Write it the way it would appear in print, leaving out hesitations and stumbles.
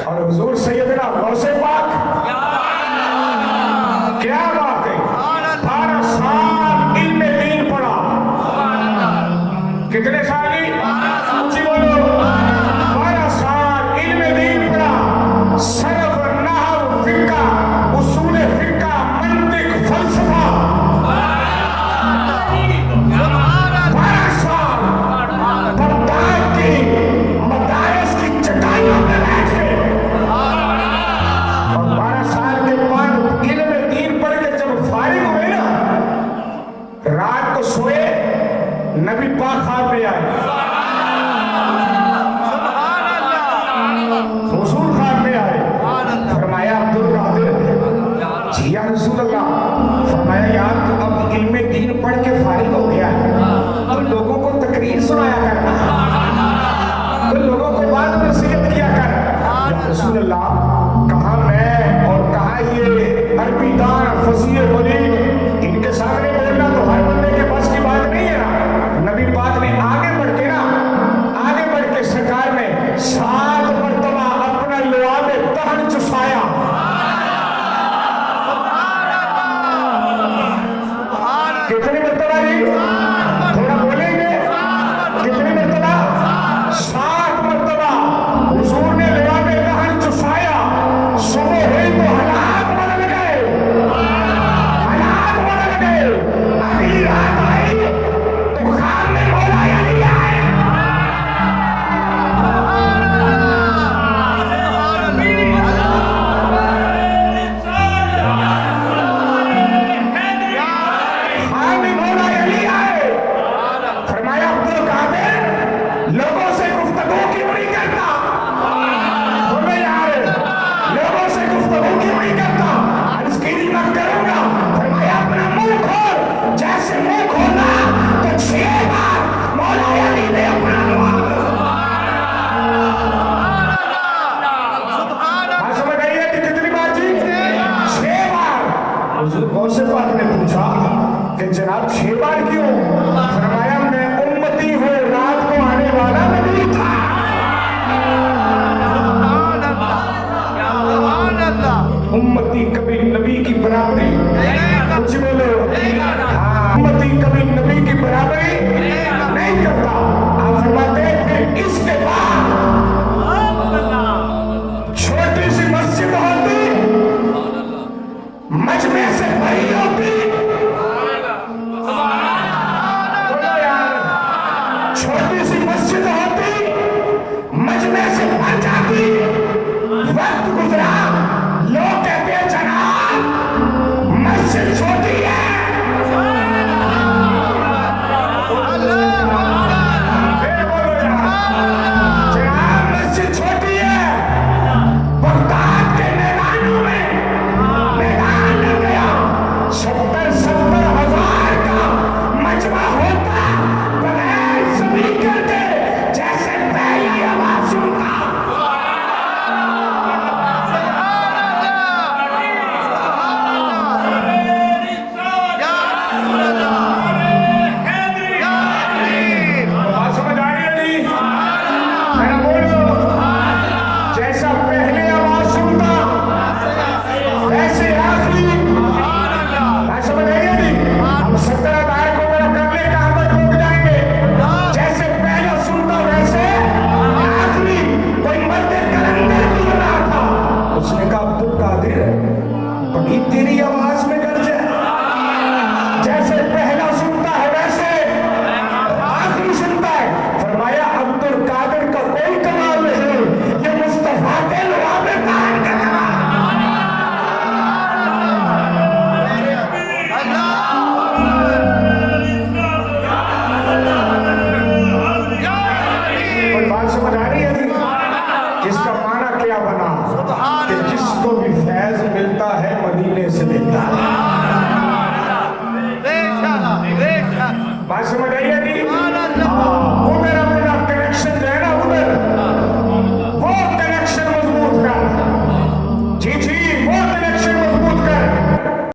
اور حضور سیدنا غوث پاک، کیا بات ہے، 12 سال علم دین پڑھا. کتنے سال کی؟ اونچی بولو. 12 سال علم دین پڑھا، صرف، نحو، فقہ، اصول فقہ، منطق، فلسفہ. 12 سال بغداد کی مدارس کی چٹائیوں پہ بیٹھے، اور 12 سال کے بعد علم دین پڑھ کے جب فارغ ہوئے نا، رات کو سوئے، نبی پاک خواب میں آئے، حضور خواب میں آئے. فرمایا عبدالقادر جی یا رسول اللہ. فرمایا یار تو اب علم دین پڑھ کے فارغ ہو گیا ہے، تو لوگوں کو تقریر سنایا کرنا، تو لوگوں کو بات نصیحت کیا کر. یا رسول اللہ کہاں میں اور کہاں یہ عربی دان فصیح بلیغ، ان کے سامنے بولنا تو ہر بندے کے پاس کی بات نہیں ہے نا. نبی پاک نے آگے بڑھ کے سرکار نے 7 مرتبہ اپنا لعاب تہن چسایا. کتنی مرتبہ جی؟ تھوڑا بولیں گے کتنی مرتبہ؟ 7 مرتبہ حضور نے لعاب تہن چسایا. صبح ہوئی تو حالات بدل گئے، حالات بدل گئے. اگلی رات آئی تو خواب میں مولا علی آئے. لوگوں سے گفتگو کیوں نہیں کرتا؟ بولے یار، لوگوں سے گفتگو کیوں نہیں کرتا؟ عرض کی میں کروں گا. فرمایا اپنا منہ کھول. جیسے منہ کھولا تو 6 بار مولا علی نے اپنا بات سمجھ آئی ہے کہ کتنی بار جی؟ 6 بار. حضور غوث پاک نے پوچھا کہ جناب 6 بار کیوں؟ فرمایا میں امتی ہوں، رات کو آنے والا نبی تھا. امتی کبھی نبی کی برابری، کچھ بولو، امتی کبھی نبی کی برابری نہیں کرتا. آپ فرماتے ہیں پھر اس کے بعد چھوٹی سی مسجد ہوتی، مجمع سے بھری ہوتی. چھوٹی سی مسجد ہوتی، مجمع سے بھر جاتی. وقت گزرا، لوگ کہتے ہیں جناب مسجد چھوٹی ہے. جناب مسجد چھوٹی ہے. بغداد کے میدانوں میں میدان لگ گیا، 70 ہزار کا مجمع ہوتا، بغیر سپیکر کے جیسے پہلی آواز سنتا. بات سمجھ آ رہی ہے جی؟ میں نے بولو، جیسا پہلے آواز سنتا ویسے آخری. بات سمجھ آئی ہے جی؟ ہم 70,000 کو میرا کرنے کہاں تک روک جائیں گے. جیسے پہلا سنتا ویسے آخری. کوئی مرد کلندر گزر رہا تھا، اس نے کہا عبدالقادر بڑی تیری آواز میں گرج ہے. جیسے پہلا سنتا ہے ویسے آخری سنتا ہے. فرمایا عبدالقادر کا کوئی کمال نہیں، یہ مصطفیٰ کے لعاب تہن کا کمال. کوئی بات سمجھ آ رہی ہے جی؟ جس کا معنی کیا بنا کہ جس کو بھی فیض ملتا ہے مدینے سے ملتا ہے. بات سمجھ آئی ہے جی؟